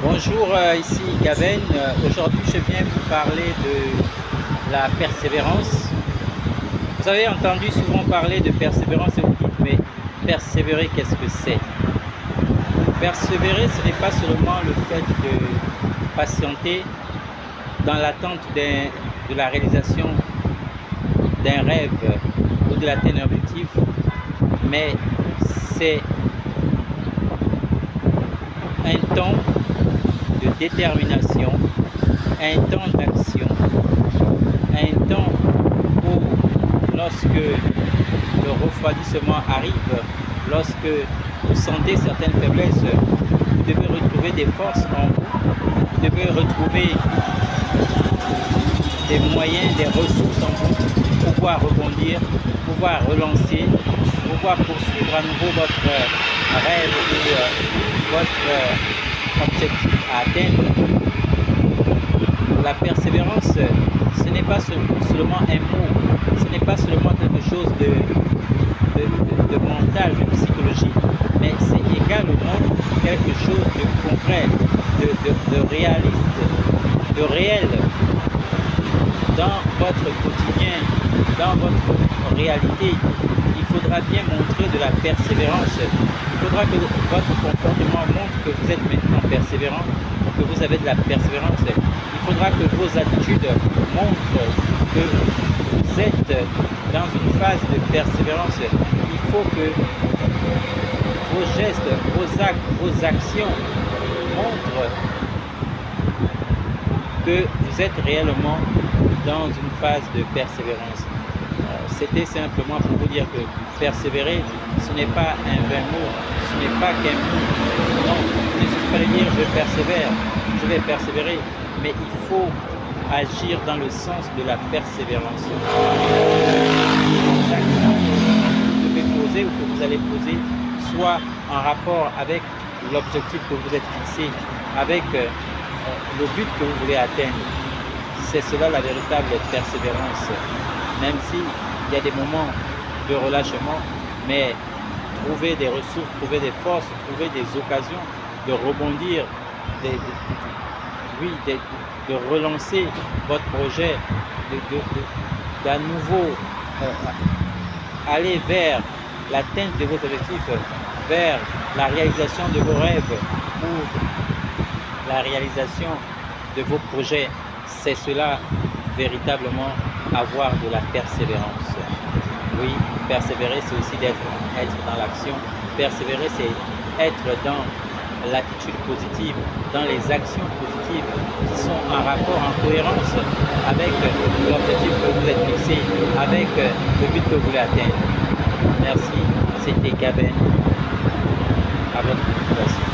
Bonjour, ici Gaben. Aujourd'hui, je viens vous parler de la persévérance. Vous avez entendu souvent parler de persévérance et vous dites, mais persévérer, qu'est-ce que c'est? Persévérer, ce n'est pas seulement le fait de patienter dans l'attente de la réalisation d'un rêve ou de l'atteinte d'un objectif, mais c'est un temps de détermination, un temps d'action, un temps où, lorsque le refroidissement arrive, lorsque vous sentez certaines faiblesses, vous devez retrouver des forces en vous, vous devez retrouver des moyens, des ressources en vous, pour pouvoir rebondir, pouvoir relancer, pouvoir poursuivre à nouveau votre rêve ou votre objectif à atteindre. La persévérance, ce n'est pas seulement un mot, ce n'est pas seulement quelque chose de mental, de psychologique, mais c'est également quelque chose de concret, de réaliste, de réel dans votre quotidien, dans votre réalité. Il faudra bien montrer de la persévérance. Il faudra que votre comportement montre que vous êtes maintenant persévérant, que vous avez de la persévérance. Il faudra que vos attitudes montrent que vous êtes dans une phase de persévérance. Il faut que vos gestes, vos actes, vos actions montrent que vous êtes réellement dans une phase de persévérance. C'était simplement pour vous dire que persévérer, ce n'est pas un vain mot, ce n'est pas qu'un mot. Non, il ne suffit pas de dire je persévère, je vais persévérer, mais il faut agir dans le sens de la persévérance. Chaque acte que vous devez poser ou que vous allez poser soit en rapport avec l'objectif que vous êtes fixé, avec le but que vous voulez atteindre. C'est cela la véritable persévérance. Même s'il y a des moments de relâchement, mais trouver des ressources, trouver des forces, trouver des occasions de rebondir, de relancer votre projet, d'à nouveau aller vers l'atteinte de vos objectifs, vers la réalisation de vos rêves ou la réalisation de vos projets. C'est cela véritablement avoir de la persévérance. Oui, persévérer, c'est aussi être dans l'action. Persévérer, c'est être dans l'attitude positive, dans les actions positives qui sont en rapport, en cohérence avec l'objectif que vous êtes fixé, avec le but que vous voulez atteindre. Merci, c'était Gaben. À votre continuation.